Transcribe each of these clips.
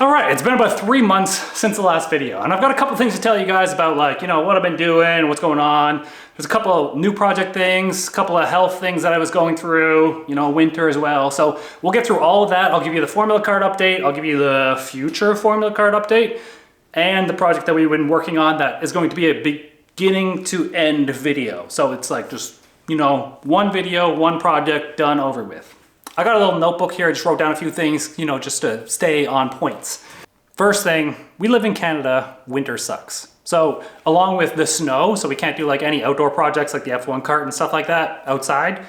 All right, it's been about 3 months since the last video, and I've got a couple things to tell you guys about, like, you know, what I've been doing, what's going on. There's a couple of new project things, a couple of health things that I was going through, you know, winter as well. So we'll get through all of that. I'll give you the formula card update. I'll give you the future formula card update and the project that we've been working on that is going to be a beginning to end video. So it's like just, you know, one video, one project done over with. I got a little notebook here. I just wrote down a few things, you know, just to stay on points. First thing, we live in Canada, winter sucks. So along with the snow, so we can't do like any outdoor projects like the F1 cart and stuff like that outside,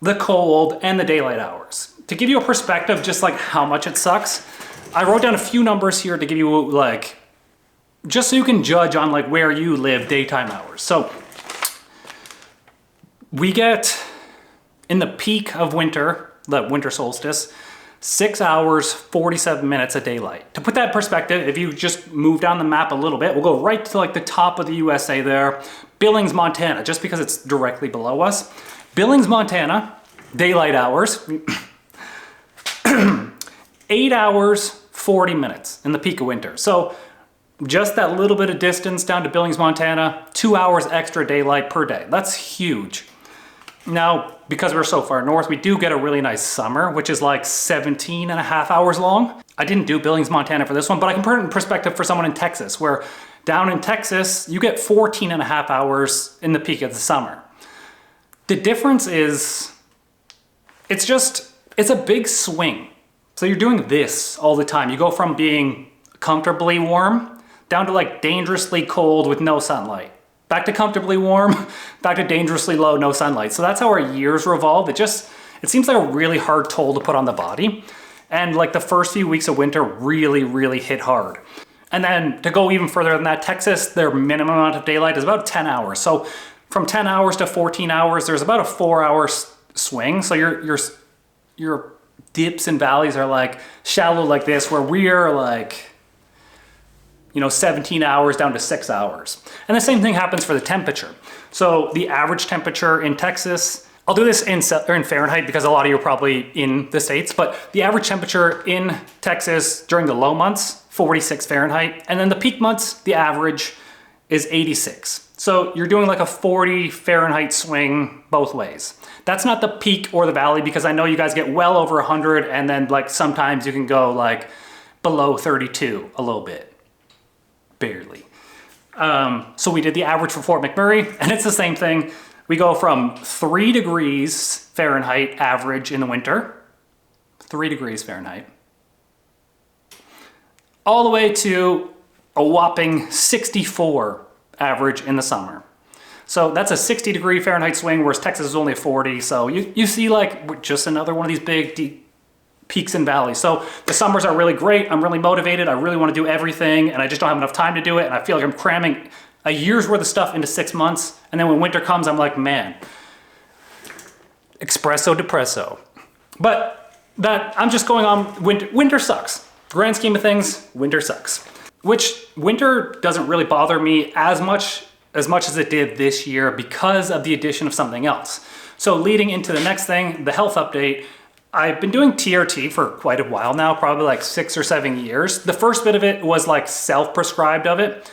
the cold and the daylight hours. To give you a perspective, just like how much it sucks, I wrote down a few numbers here to give you like, just so you can judge on like where you live daytime hours. So we get in the peak of winter, the winter solstice, 6 hours, 47 minutes of daylight. To put that in perspective, if you just move down the map a little bit, we'll go right to like the top of the USA there, Billings, Montana, just because it's directly below us. Billings, Montana, daylight hours, 8 hours, 40 minutes in the peak of winter. So just that little bit of distance down to Billings, Montana, 2 hours extra daylight per day. That's huge. Now, because we're so far north, we do get a really nice summer, which is like 17 and a half hours long. I didn't do Billings, Montana for this one, but I can put it in perspective for someone in Texas, where down in Texas, you get 14 and a half hours in the peak of the summer. The difference is, it's a big swing. So you're doing this all the time. You go from being comfortably warm down to like dangerously cold with no sunlight. Back to comfortably warm, back to dangerously low, no sunlight. So that's how our years revolve. It seems like a really hard toll to put on the body. And like the first few weeks of winter really, really hit hard. And then to go even further than that, Texas, their minimum amount of daylight is about 10 hours. So from 10 hours to 14 hours, there's about a 4-hour swing. So your dips and valleys are like shallow like this, where we're like, you know, 17 hours down to 6 hours. And the same thing happens for the temperature. So the average temperature in Texas, I'll do this in Fahrenheit because a lot of you are probably in the States, but the average temperature in Texas during the low months, 46 Fahrenheit. And then the peak months, the average is 86. So you're doing like a 40 Fahrenheit swing both ways. That's not the peak or the valley, because I know you guys get well over 100, and then like sometimes you can go like below 32 a little bit. Barely. So we did the average for Fort McMurray, and it's the same thing. We go from 3 degrees Fahrenheit average in the winter, 3 degrees Fahrenheit, all the way to a whopping 64 average in the summer. So that's a 60 degree Fahrenheit swing, whereas Texas is only 40. So you see like just another one of these big deep peaks and valleys. So the summers are really great. I'm really motivated. I really want to do everything, and I just don't have enough time to do it. And I feel like I'm cramming a year's worth of stuff into 6 months. And then when winter comes, I'm like, man, espresso depresso. But I'm just going on, winter sucks. Grand scheme of things, winter sucks. Which winter doesn't really bother me as much as it did this year because of the addition of something else. So leading into the next thing, the health update, I've been doing TRT for quite a while now, probably like 6 or 7 years. The first bit of it was like self-prescribed of it.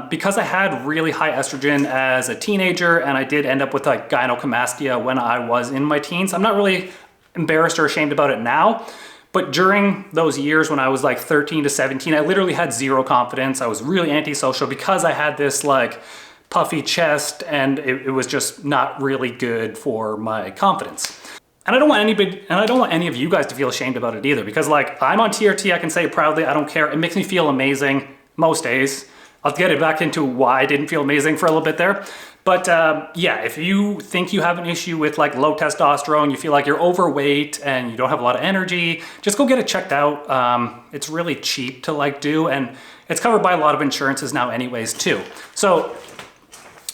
Because I had really high estrogen as a teenager, and I did end up with like gynecomastia when I was in my teens. I'm not really embarrassed or ashamed about it now, but during those years when I was like 13 to 17, I literally had zero confidence. I was really antisocial because I had this like puffy chest, and it was just not really good for my confidence. And I don't want any of you guys to feel ashamed about it either, because like I'm on TRT, I can say it proudly, I don't care. It makes me feel amazing most days. I'll get it back into why I didn't feel amazing for a little bit there. But yeah, if you think you have an issue with like low testosterone, you feel like you're overweight and you don't have a lot of energy, just go get it checked out. It's really cheap to like do, and it's covered by a lot of insurances now anyways too. So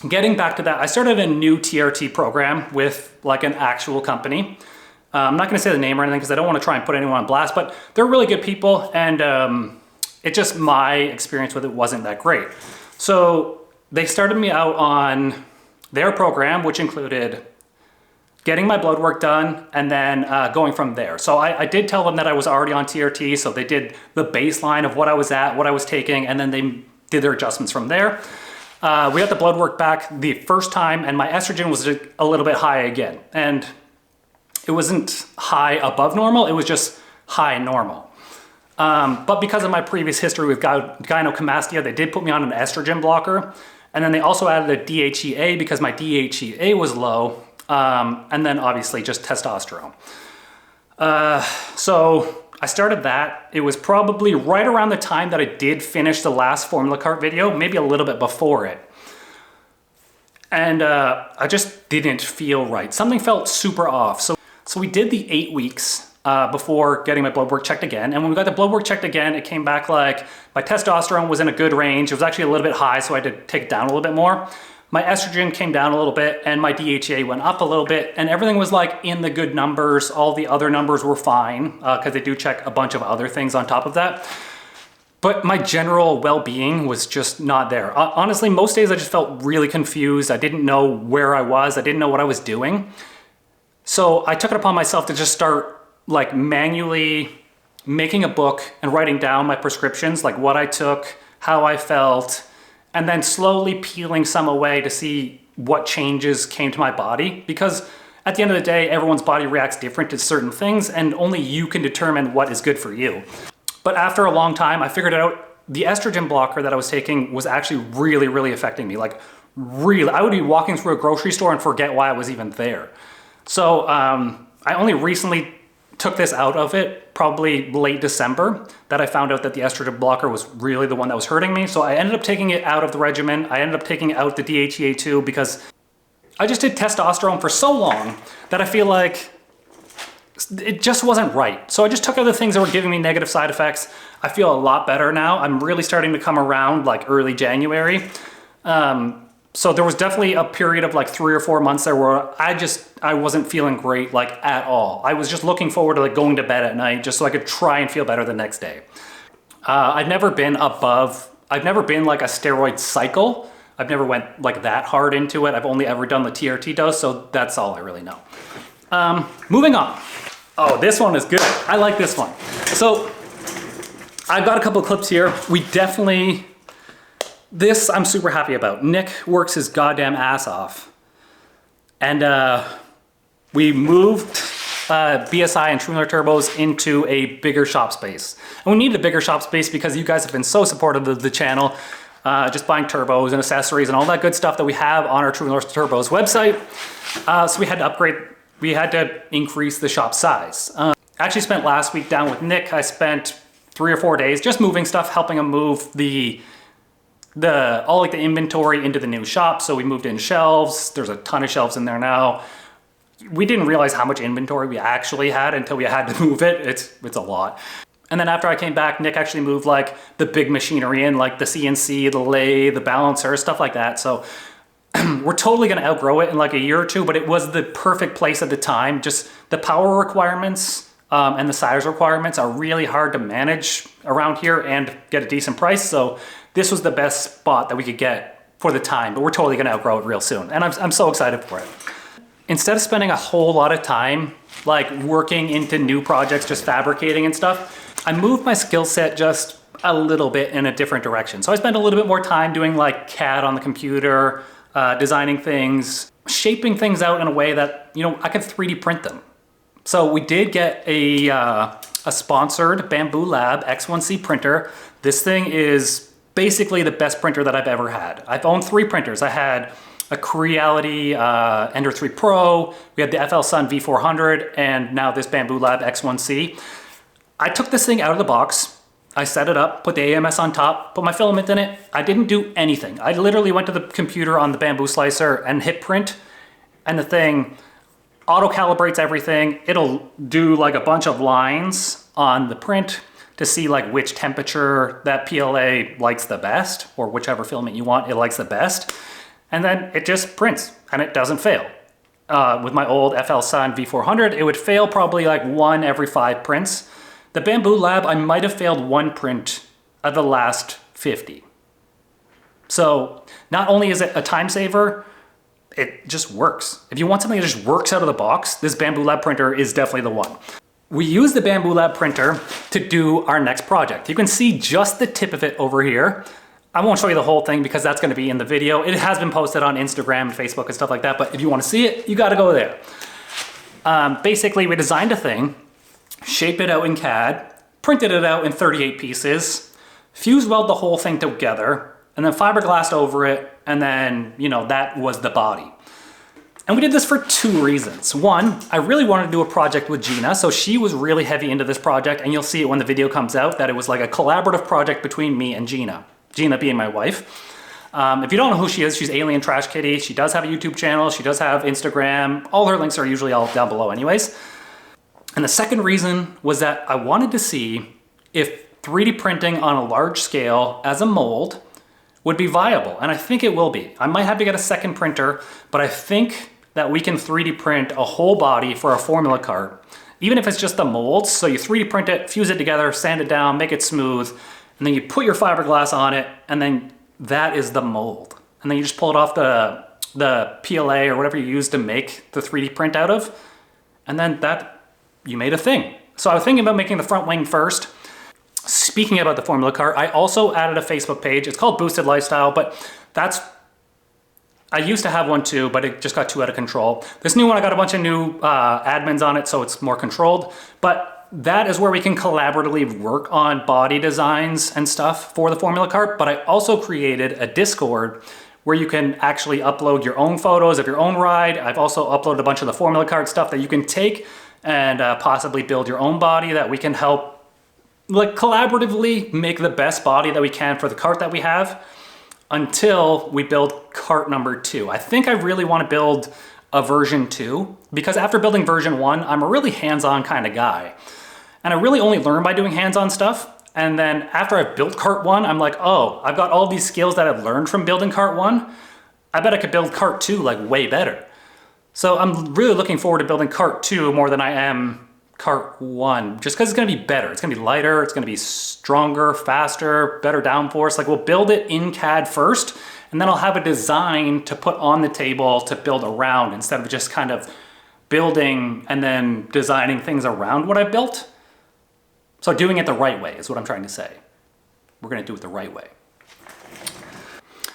getting back to that, I started a new TRT program with like an actual company. I'm not gonna say the name or anything because I don't wanna try and put anyone on blast, but they're really good people, and it just, my experience with it wasn't that great. So they started me out on their program, which included getting my blood work done, and then going from there. So I did tell them that I was already on TRT, so they did the baseline of what I was at, what I was taking, and then they did their adjustments from there. We got the blood work back the first time, and my estrogen was a little bbit high again. And it wasn't high above normal, it was just high normal. But because of my previous history with gynecomastia, they did put me on an estrogen blocker. And then they also added a DHEA because my DHEA was low. And then obviously just testosterone. So I started that. It was probably right around the time that I did finish the last Formula Cart video, maybe a little bit before it. And I just didn't feel right. Something felt super off. So we did the 8 weeks before getting my blood work checked again. And when we got the blood work checked again, it came back like my testosterone was in a good range. It was actually a little bit high, so I had to take it down a little bit more. My estrogen came down a little bit and my DHEA went up a little bit, and everything was like in the good numbers. All the other numbers were fine because they do check a bunch of other things on top of that. But my general well-being was just not there. Honestly, most days I just felt really confused. I didn't know where I was. I didn't know what I was doing. So I took it upon myself to just start like manually making a book and writing down my prescriptions, like what I took, how I felt, and then slowly peeling some away to see what changes came to my body. Because at the end of the day, everyone's body reacts different to certain things, and only you can determine what is good for you. But after a long time, I figured out the estrogen blocker that I was taking was actually really, really affecting me. Like really, I would be walking through a grocery store and forget why I was even there. So I only recently took this out of it, probably late December, that I found out that the estrogen blocker was really the one that was hurting me. So I ended up taking it out of the regimen. I ended up taking out the DHEA too, because I just did testosterone for so long that I feel like it just wasn't right. So I just took out the things that were giving me negative side effects. I feel a lot better now. I'm really starting to come around like early January. So there was definitely a period of like 3 or 4 months there where I wasn't feeling great like at all. I was just looking forward to like going to bed at night just so I could try and feel better the next day. I've never been like a steroid cycle. I've never went like that hard into it. I've only ever done the TRT dose, so that's all I really know. Moving on. Oh, this one is good. I like this one. So I've got a couple of clips here. This I'm super happy about. Nick works his goddamn ass off. And we moved BSI and TrueNorth turbos into a bigger shop space. And we needed a bigger shop space because you guys have been so supportive of the channel, just buying turbos and accessories and all that good stuff that we have on our TrueNorth turbos website. So we had to upgrade, we had to increase the shop size. I actually spent last week down with Nick. I spent 3 or 4 days just moving stuff, helping him move all like the inventory into the new shop. So we moved in shelves. There's a ton of shelves in there now. We didn't realize how much inventory we actually had until we had to move it. It's a lot. And then after I came back, Nick actually moved like the big machinery in, like the CNC, the lathe, the balancer, stuff like that. So we're totally gonna outgrow it in like a year or two, but it was the perfect place at the time. Just the power requirements and the size requirements are really hard to manage around here and get a decent price. So this was the best spot that we could get for the time, but we're totally gonna outgrow it real soon. And I'm so excited for it. Instead of spending a whole lot of time like working into new projects, just fabricating and stuff, I moved my skill set just a little bit in a different direction. So I spent a little bit more time doing like CAD on the computer, designing things, shaping things out in a way that, you know, I could 3D print them. So we did get a sponsored Bambu Lab X1C printer. This thing is basically the best printer that I've ever had. I've owned 3 printers. I had a Creality Ender 3 Pro, we had the FLSun V400, and now this Bambu Lab X1C. I took this thing out of the box, I set it up, put the AMS on top, put my filament in it. I didn't do anything. I literally went to the computer on the Bambu Slicer and hit print, and the thing auto-calibrates everything. It'll do like a bunch of lines on the print to see like which temperature that PLA likes the best, or whichever filament you want, it likes the best. And then it just prints and it doesn't fail. With my old FLSun V400, it would fail probably like 1 every 5 prints. The Bambu Lab, I might have failed 1 print of the last 50. So not only is it a time saver, it just works. If you want something that just works out of the box, this Bambu Lab printer is definitely the one. We use the Bambu Lab printer to do our next project. You can see just the tip of it over here. I won't show you the whole thing because that's going to be in the video. It has been posted on Instagram and Facebook and stuff like that, but if you want to see it, you got to go there. Basically, we designed a thing, shaped it out in CAD, printed it out in 38 pieces, fuse weld the whole thing together, and then fiberglassed over it, and then, you know, that was the body. And we did this for two reasons. One, I really wanted to do a project with Gina, so she was really heavy into this project, and you'll see it when the video comes out, that it was like a collaborative project between me and Gina. Gina being my wife. If you don't know who she is, she's Alien Trash Kitty. She does have a YouTube channel. She does have Instagram. All her links are usually all down below anyways. And the second reason was that I wanted to see if 3D printing on a large scale as a mold would be viable. And I think it will be. I might have to get a second printer, but I think that we can 3D print a whole body for a formula cart. Even if it's just the molds. So you 3D print it, fuse it together, sand it down, make it smooth, and then you put your fiberglass on it, and then that is the mold. And then you just pull it off the PLA or whatever you use to make the 3D print out of, and then that, you made a thing. So I was thinking about making the front wing first. Speaking about the formula cart, I also added a Facebook page. It's called Boosted Lifestyle, but I used to have one too, but it just got too out of control. This new one, I got a bunch of new admins on it, so it's more controlled, but that is where we can collaboratively work on body designs and stuff for the formula cart. But I also created a Discord where you can actually upload your own photos of your own ride. I've also uploaded a bunch of the formula cart stuff that you can take and possibly build your own body, that we can help like collaboratively make the best body that we can for the cart that we have until we build cart number 2. I think I really want to build a version 2 because after building version 1, I'm a really hands-on kind of guy. And I really only learn by doing hands-on stuff. And then after I've built cart 1, I'm like, oh, I've got all these skills that I've learned from building cart 1. I bet I could build cart 2 like way better. So I'm really looking forward to building cart 2 more than I am cart 1, just because it's going to be better. It's going to be lighter, it's going to be stronger, faster, better downforce. Like we'll build it in CAD first, and then I'll have a design to put on the table to build around instead of just kind of building and then designing things around what I built. So doing it the right way is what I'm trying to say. We're going to do it the right way.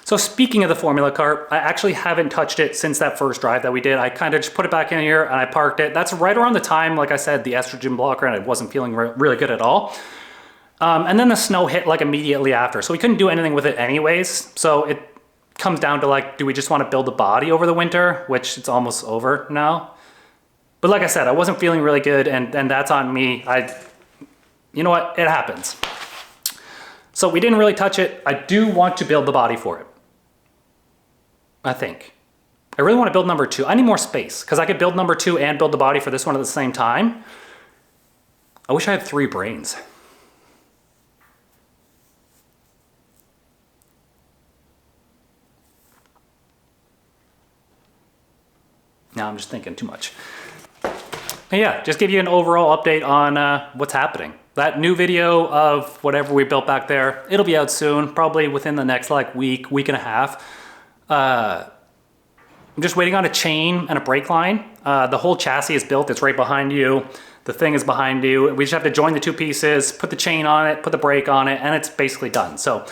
So speaking of the formula cart, I actually haven't touched it since that first drive that we did. I kind of just put it back in here and I parked it. That's right around the time, like I said, the estrogen blocker, and I wasn't feeling really good at all. And then the snow hit like immediately after. So we couldn't do anything with it anyways. So it comes down to like, do we just want to build a body over the winter? Which it's almost over now. But like I said, I wasn't feeling really good, and that's on me. You know what, it happens. So we didn't really touch it. I do want to build the body for it. I think. I really want to build number 2. I need more space because I could build number 2 and build the body for this one at the same time. I wish I had 3 brains. Now I'm just thinking too much. But yeah, just give you an overall update on what's happening. That new video of whatever we built back there, it'll be out soon, probably within the next like week and a half. I'm just waiting on a chain and a brake line. The whole chassis is built, it's right behind you. The thing is behind you. We just have to join the 2 pieces, put the chain on it, put the brake on it, and it's basically done. So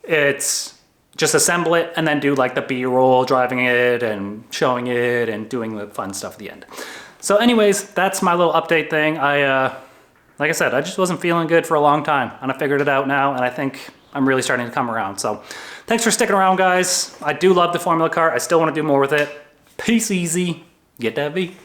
it's just assemble it and then do like the B-roll, driving it and showing it and doing the fun stuff at the end. So anyways, that's my little update thing. Like I said, I just wasn't feeling good for a long time, and I figured it out now, and I think I'm really starting to come around. So thanks for sticking around, guys. I do love the formula cart. I still want to do more with it. Peace easy. Get that V.